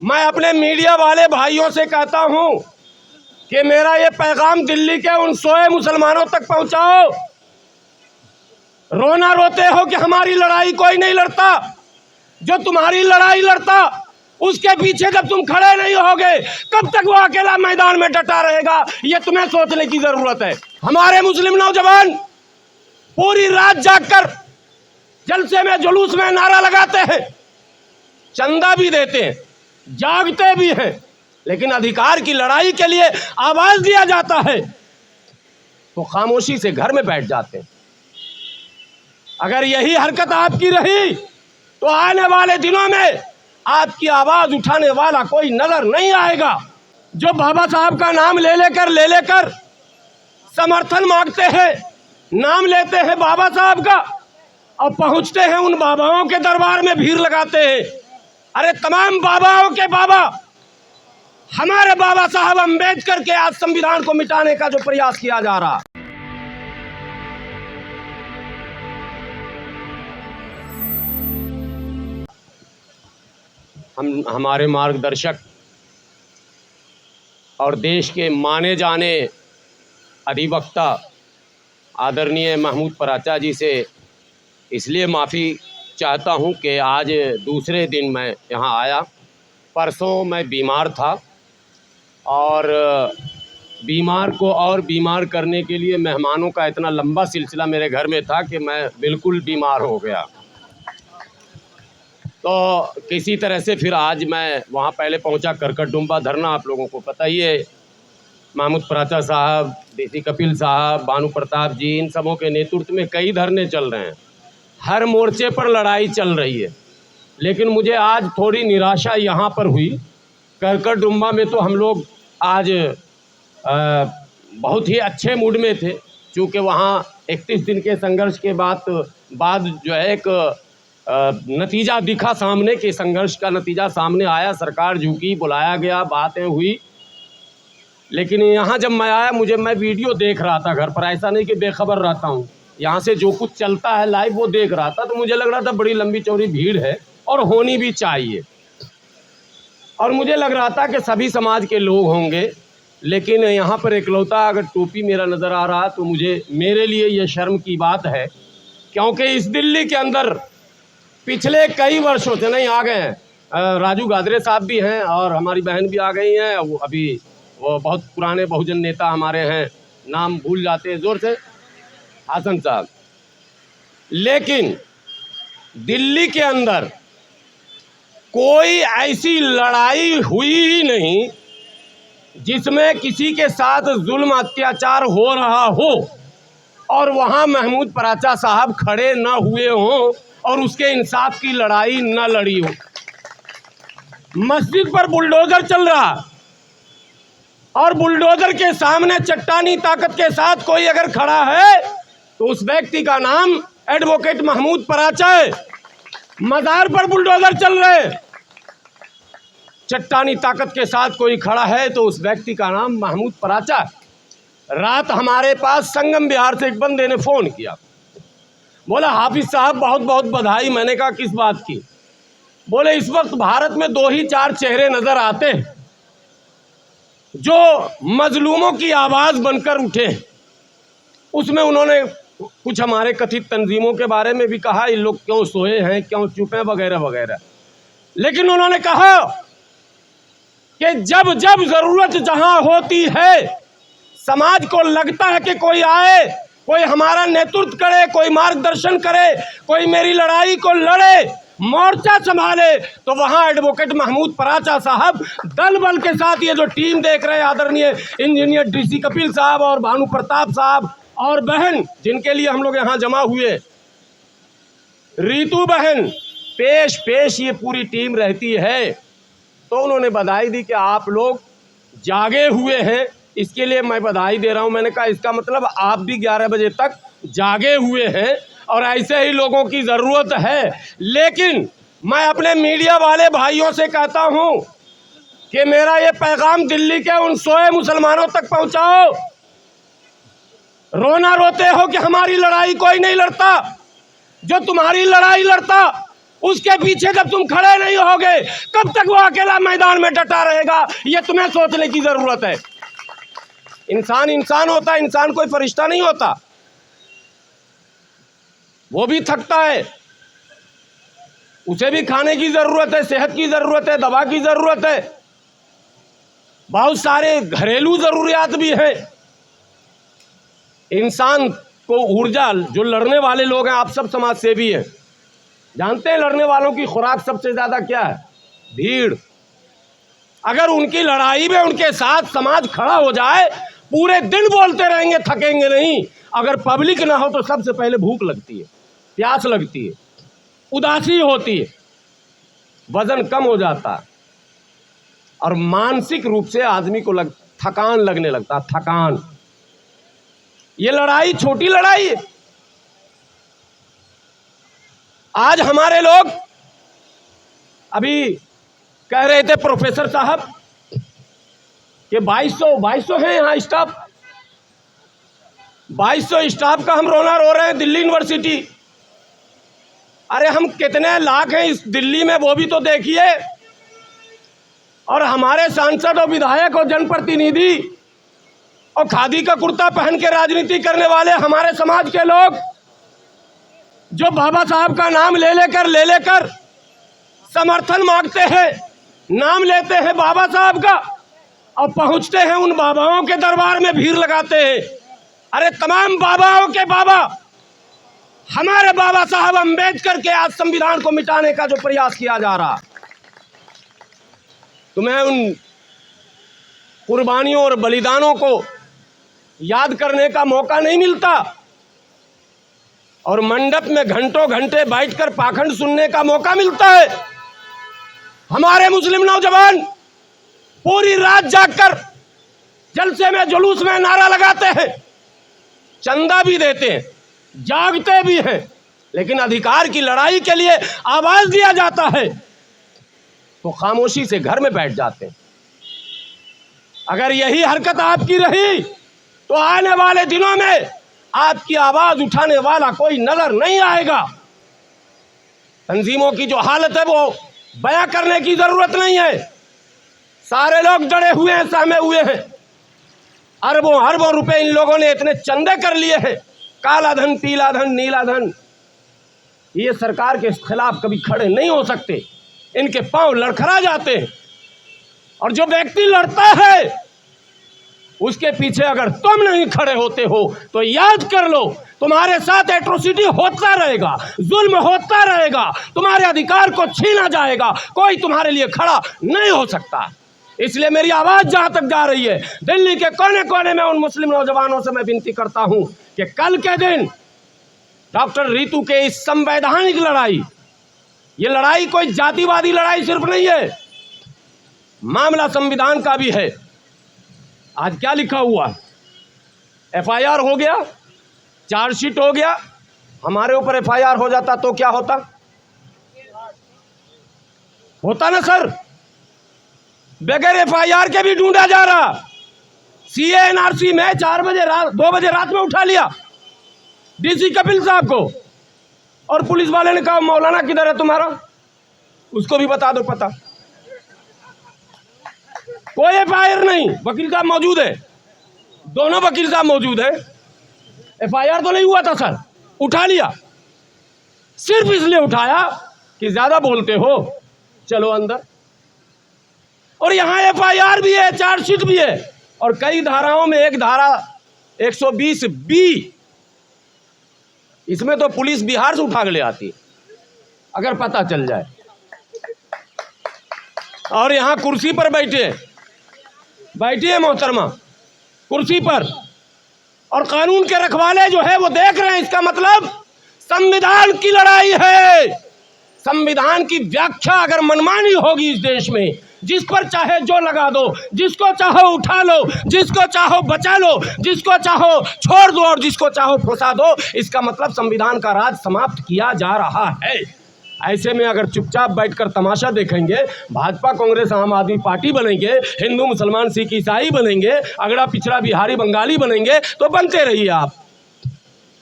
मैं अपने मीडिया वाले भाइयों से कहता हूं कि मेरा ये पैगाम दिल्ली के उन सोए मुसलमानों तक पहुंचाओ। रोना रोते हो कि हमारी लड़ाई कोई नहीं लड़ता। जो तुम्हारी लड़ाई लड़ता उसके पीछे जब तुम खड़े नहीं होगे कब तक वो अकेला मैदान में डटा रहेगा, ये तुम्हें सोचने की जरूरत है। हमारे मुस्लिम नौजवान पूरी रात जागकर जलसे में जुलूस में नारा लगाते हैं, चंदा भी देते हैं, जागते भी हैं, लेकिन अधिकार की लड़ाई के लिए आवाज दिया जाता है तो खामोशी से घर में बैठ जाते हैं। अगर यही हरकत आपकी रही तो आने वाले दिनों में आपकी आवाज उठाने वाला कोई नजर नहीं आएगा। जो बाबा साहब का नाम ले लेकर समर्थन मांगते हैं, नाम लेते हैं बाबा साहब का और पहुंचते हैं उन बाबाओं के दरबार में भीड़ लगाते हैं। अरे तमाम बाबाओं के बाबा, हमारे बाबा साहब अम्बेडकर के आज संविधान को मिटाने का जो प्रयास किया जा रहा, हमारे मार्गदर्शक और देश के माने जाने अधिवक्ता आदरणीय महमूद पराचा जी से इसलिए माफ़ी चाहता हूं कि आज दूसरे दिन मैं यहां आया। परसों मैं बीमार था और बीमार को और बीमार करने के लिए मेहमानों का इतना लंबा सिलसिला मेरे घर में था कि मैं बिल्कुल बीमार हो गया। तो किसी तरह से फिर आज मैं वहाँ पहले पहुँचा। करकटडुम्बा धरना आप लोगों को पता ही है, महमूद पराचा साहब, डीसी कपिल साहब, भानु प्रताप जी, इन सबों के नेतृत्व में कई धरने चल रहे हैं, हर मोर्चे पर लड़ाई चल रही है। लेकिन मुझे आज थोड़ी निराशा यहाँ पर हुई। करकटडुम्बा में तो हम लोग आज बहुत ही अच्छे मूड में थे, चूँकि वहाँ 31 दिन के संघर्ष के बाद जो है एक नतीजा दिखा सामने, कि संघर्ष का नतीजा सामने आया, सरकार झुकी, बुलाया गया, बातें हुई। लेकिन यहाँ जब मैं आया, मैं वीडियो देख रहा था घर पर, ऐसा नहीं कि बेखबर रहता हूँ, यहाँ से जो कुछ चलता है लाइव वो देख रहा था। तो मुझे लग रहा था बड़ी लंबी चौड़ी भीड़ है और होनी भी चाहिए, और मुझे लग रहा था कि सभी समाज के लोग होंगे। लेकिन यहाँ पर इकलौता अगर टोपी मेरा नज़र आ रहा तो मेरे लिए ये शर्म की बात है, क्योंकि इस दिल्ली के अंदर पिछले कई वर्षों से नहीं आ गए हैं। राजू गादरे साहब भी हैं और हमारी बहन भी आ गई हैं। वो बहुत पुराने बहुजन नेता हमारे हैं, नाम भूल जाते हैं ज़ोर से, हासन साहब। लेकिन दिल्ली के अंदर कोई ऐसी लड़ाई हुई ही नहीं जिसमें किसी के साथ जुल्म अत्याचार हो रहा हो और वहाँ महमूद पराचा साहब खड़े न हुए हों और उसके इंसाफ की लड़ाई न लड़ी हो। मस्जिद पर बुलडोजर चल रहा और बुलडोजर के सामने चट्टानी ताकत के साथ कोई अगर खड़ा है तो उस व्यक्ति का नाम एडवोकेट महमूद पराचा है। मजार पर बुलडोजर चल रहे, चट्टानी ताकत के साथ कोई खड़ा है तो उस व्यक्ति का नाम महमूद पराचा है। रात हमारे पास संगम बिहार से एक बंदे ने फ़ोन किया, बोला हाफिज साहब बहुत बहुत बधाई। मैंने कहा किस बात की? बोले इस वक्त भारत में 2 ही 4 चेहरे नज़र आते हैं जो मजलूमों की आवाज़ बनकर उठे। उसमें उन्होंने कुछ हमारे कथित तंजीमों के बारे में भी कहा, ये लोग क्यों सोए हैं, क्यों चुप हैं, वगैरह वगैरह। लेकिन उन्होंने कहा कि जब जब ज़रूरत जहां होती है, समाज को लगता है कि कोई आए, कोई हमारा नेतृत्व करे, कोई मार्गदर्शन करे, कोई मेरी लड़ाई को लड़े, मोर्चा संभाले, तो वहां एडवोकेट महमूद पराचा साहब दल बल के साथ, ये जो टीम देख रहे हैं, आदरणीय इंजीनियर डीसी कपिल साहब और भानु प्रताप साहब और बहन जिनके लिए हम लोग यहाँ जमा हुए, रीतू बहन, पेश ये पूरी टीम रहती है। तो उन्होंने बधाई दी कि आप लोग जागे हुए हैं, इसके लिए मैं बधाई दे रहा हूं। मैंने कहा इसका मतलब आप भी 11 बजे तक जागे हुए हैं और ऐसे ही लोगों की ज़रूरत है। लेकिन मैं अपने मीडिया वाले भाइयों से कहता हूं कि मेरा ये पैगाम दिल्ली के उन सोए मुसलमानों तक पहुंचाओ। रोना रोते हो कि हमारी लड़ाई कोई नहीं लड़ता। जो तुम्हारी लड़ाई लड़ता उसके पीछे जब तुम खड़े नहीं होगे कब तक वो अकेला मैदान में डटा रहेगा, ये तुम्हें सोचने की जरूरत है। इंसान इंसान होता है, इंसान कोई फरिश्ता नहीं होता, वो भी थकता है, उसे भी खाने की जरूरत है, सेहत की जरूरत है, दवा की जरूरत है, बहुत सारे घरेलू जरूरियात भी हैं। इंसान को ऊर्जा, जो लड़ने वाले लोग हैं, आप सब समाज सेवी हैं, जानते हैं लड़ने वालों की खुराक सबसे ज्यादा क्या है? भीड़। अगर उनकी लड़ाई में उनके साथ समाज खड़ा हो जाए, पूरे दिन बोलते रहेंगे, थकेंगे नहीं। अगर पब्लिक ना हो तो सबसे पहले भूख लगती है, प्यास लगती है, उदासी होती है, वजन कम हो जाता है और मानसिक रूप से आदमी को थकान लगने लगता, थकान। ये लड़ाई छोटी लड़ाई है। आज हमारे लोग अभी कह रहे थे प्रोफेसर साहब कि 2200 है यहाँ स्टाफ, 2200 स्टाफ का हम रोना रो रहे हैं दिल्ली यूनिवर्सिटी। अरे हम कितने लाख हैं इस दिल्ली में वो भी तो देखिए। और हमारे सांसद और विधायक और जनप्रतिनिधि और खादी का कुर्ता पहन के राजनीति करने वाले हमारे समाज के लोग, जो बाबा साहब का नाम ले लेकर समर्थन मांगते हैं, नाम लेते हैं बाबा साहब का और पहुंचते हैं उन बाबाओं के दरबार में भीड़ लगाते हैं। अरे तमाम बाबाओं के बाबा, हमारे बाबा साहब अम्बेडकर के आज संविधान को मिटाने का जो प्रयास किया जा रहा, तुम्हें उन कुर्बानियों और बलिदानों को याद करने का मौका नहीं मिलता और मंडप में घंटों घंटे बैठकर पाखंड सुनने का मौका मिलता है। हमारे मुस्लिम नौजवान पूरी रात जागकर जलसे में, जुलूस में नारा लगाते हैं, चंदा भी देते हैं, जागते भी हैं, लेकिन अधिकार की लड़ाई के लिए आवाज दिया जाता है तो खामोशी से घर में बैठ जाते हैं। अगर यही हरकत आपकी रही तो आने वाले दिनों में आपकी आवाज उठाने वाला कोई नजर नहीं आएगा। तंजीमों की जो हालत है वो बयां करने की जरूरत नहीं है। सारे लोग डरे हुए हैं, सहमे हुए हैं। अरबों अरबों रुपए इन लोगों ने इतने चंदे कर लिए हैं, काला धन, पीला धन, नीला धन। ये सरकार के खिलाफ कभी खड़े नहीं हो सकते, इनके पांव लड़खड़ा जाते हैं। और जो व्यक्ति लड़ता है उसके पीछे अगर तुम नहीं खड़े होते हो तो याद कर लो, तुम्हारे साथ एट्रोसिटी होता रहेगा, जुल्म होता रहेगा, तुम्हारे अधिकार को छीना जाएगा, कोई तुम्हारे लिए खड़ा नहीं हो सकता। इसलिए मेरी आवाज जहां तक जा रही है, दिल्ली के कोने कोने में उन मुस्लिम नौजवानों से मैं विनती करता हूं कि कल के दिन डॉक्टर रितु के इस संवैधानिक लड़ाई, ये लड़ाई कोई जातिवादी लड़ाई सिर्फ नहीं है, मामला संविधान का भी है। आज क्या लिखा हुआ? एफआईआर हो गया, चार्जशीट हो गया। हमारे ऊपर एफआईआर हो जाता तो क्या होता? होता ना सर, बगैर एफआईआर के भी ढूंढा जा रहा। सीए एनआरसी में 4 बजे रात, 2 बजे रात में उठा लिया डीसी कपिल साहब को, और पुलिस वाले ने कहा मौलाना किधर है तुम्हारा, उसको भी बता दो पता। कोई एफआईआर नहीं, वकील साहब मौजूद है, दोनों वकील साहब मौजूद है। एफआईआर तो नहीं हुआ था सर, उठा लिया। सिर्फ इसलिए उठाया कि ज्यादा बोलते हो, चलो अंदर। और यहां एफआईआर भी है, चार्जशीट भी है, और कई धाराओं में एक धारा 120B, इसमें तो पुलिस बिहार से उठा के ले आती अगर पता चल जाए। और यहां कुर्सी पर बैठे मोहतरमा कुर्सी पर, और कानून के रखवाले जो है वो देख रहे हैं। इसका मतलब संविधान की लड़ाई है। संविधान की व्याख्या अगर मनमानी होगी इस देश में, जिस पर चाहे जो लगा दो, जिसको चाहो उठा लो, जिसको चाहो बचा लो, जिसको चाहो छोड़ दो और जिसको चाहो फंसा दो, इसका मतलब संविधान का राज समाप्त किया जा रहा है। ऐसे में अगर चुपचाप बैठकर तमाशा देखेंगे, भाजपा कांग्रेस आम आदमी पार्टी बनेंगे, हिंदू मुसलमान सिख ईसाई बनेंगे, अगड़ा पिछड़ा बिहारी बंगाली बनेंगे, तो बनते रहिए आप,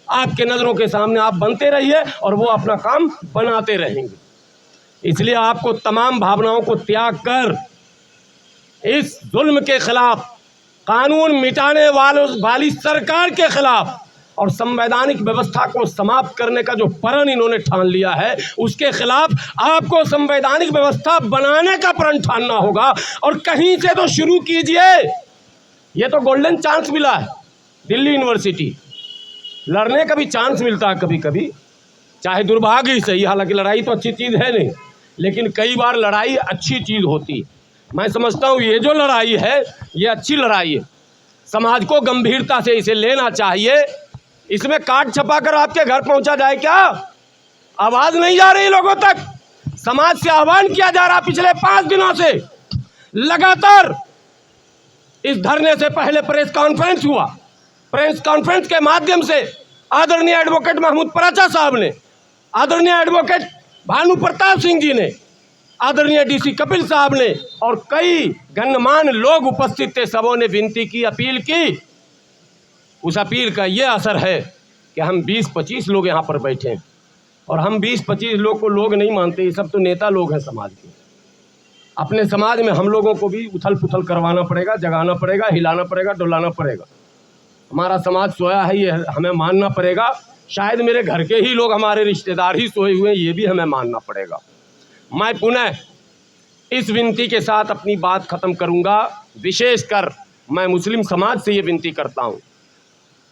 आपके नज़रों के सामने आप बनते रहिए और वो अपना काम बनाते रहेंगे। इसलिए आपको तमाम भावनाओं को त्याग कर इस जुल्म के खिलाफ, कानून मिटाने वाली सरकार के खिलाफ और संवैधानिक व्यवस्था को समाप्त करने का जो प्रण इन्होंने ठान लिया है, उसके खिलाफ आपको संवैधानिक व्यवस्था बनाने का प्रण ठानना होगा। और कहीं से तो शुरू कीजिए। ये तो गोल्डन चांस मिला है दिल्ली यूनिवर्सिटी, लड़ने का भी चांस मिलता है कभी कभी, चाहे दुर्भाग्य ही सही। हालांकि लड़ाई तो अच्छी चीज़ है नहीं, लेकिन कई बार लड़ाई अच्छी चीज़ होती है। मैं समझता हूँ ये जो लड़ाई है ये अच्छी लड़ाई है। समाज को गंभीरता से इसे लेना चाहिए। इसमें काट छपा कर आपके घर पहुंचा जाए क्या? आवाज नहीं जा रही लोगों तक। समाज से आह्वान किया जा रहा पिछले 5 दिनों से लगातार। इस धरने से पहले प्रेस कॉन्फ्रेंस हुआ। प्रेस कॉन्फ्रेंस के माध्यम से आदरणीय एडवोकेट महमूद पराचा साहब ने, आदरणीय एडवोकेट भानु प्रताप सिंह जी ने, आदरणीय डीसी कपिल साहब ने और कई गणमान्य लोग उपस्थित थे, सबों ने विनती की, अपील की। उस अपील का ये असर है कि हम 20-25 लोग यहाँ पर बैठे हैं और हम 20-25 लोग को लोग नहीं मानते, ये सब तो नेता लोग हैं समाज के। अपने समाज में हम लोगों को भी उथल पुथल करवाना पड़ेगा, जगाना पड़ेगा, हिलाना पड़ेगा, डुलाना पड़ेगा। हमारा समाज सोया है, ये हमें मानना पड़ेगा। शायद मेरे घर के ही लोग, हमारे रिश्तेदार ही सोए हुए हैं, ये भी हमें मानना पड़ेगा। मैं पुनः इस विनती के साथ अपनी बात ख़त्म करूंगा। विशेषकर मैं मुस्लिम समाज से ये विनती करता हूं,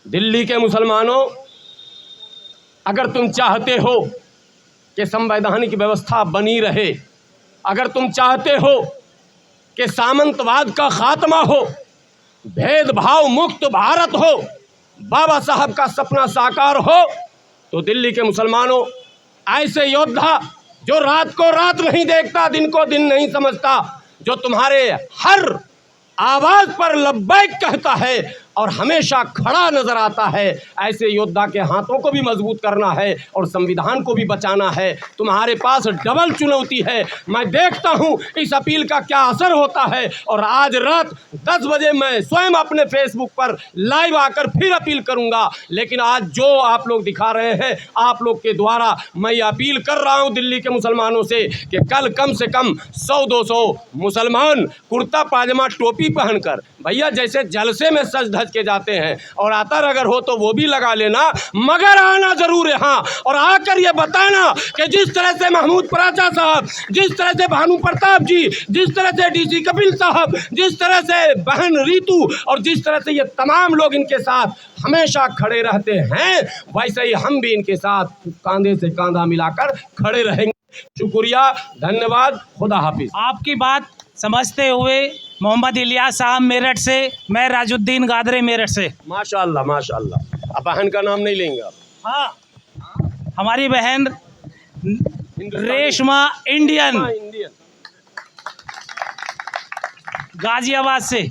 दिल्ली के मुसलमानों, अगर तुम चाहते हो कि संवैधानिक व्यवस्था बनी रहे, अगर तुम चाहते हो कि सामंतवाद का खात्मा हो, भेदभाव मुक्त भारत हो, बाबा साहब का सपना साकार हो, तो दिल्ली के मुसलमानों, ऐसे योद्धा जो रात को रात नहीं देखता, दिन को दिन नहीं समझता, जो तुम्हारे हर आवाज पर लब्बैक कहता है और हमेशा खड़ा नजर आता है, ऐसे योद्धा के हाथों को भी मजबूत करना है और संविधान को भी बचाना है। तुम्हारे पास डबल चुनौती है। मैं देखता हूं इस अपील का क्या असर होता है और आज रात 10 बजे मैं स्वयं अपने फेसबुक पर लाइव आकर फिर अपील करूंगा। लेकिन आज जो आप लोग दिखा रहे हैं, आप लोग के द्वारा मैं ये अपील कर रहा हूं दिल्ली के मुसलमानों से कि कल कम से कम 100-200 मुसलमान कुर्ता पायजामा टोपी पहनकर, भैया जैसे जलसे में सज धज के जाते हैं, और अतर अगर हो तो वो भी लगा लेना, मगर आना जरूर यहाँ और आकर ये बताना कि जिस तरह से महमूद पराचा साहब, जिस तरह से भानु प्रताप जी, जिस तरह से डीसी कपिल साहब, जिस तरह से बहन रीतू और जिस तरह से ये तमाम लोग इनके साथ हमेशा खड़े रहते हैं, वैसे ही हम भी इनके साथ कांधे से कांधा मिलाकर खड़े रहेंगे। शुक्रिया, धन्यवाद, खुदा हाफिज। आपकी बात समझते हुए मोहम्मद इलियास साहब मेरठ से, मैं राजुद्दीन गादरे मेरठ से। माशाअल्लाह माशाअल्लाह। अब बहन का नाम नहीं लेंगे आप? हाँ, हमारी बहन रेशमा इंडियन, गाजियाबाद से।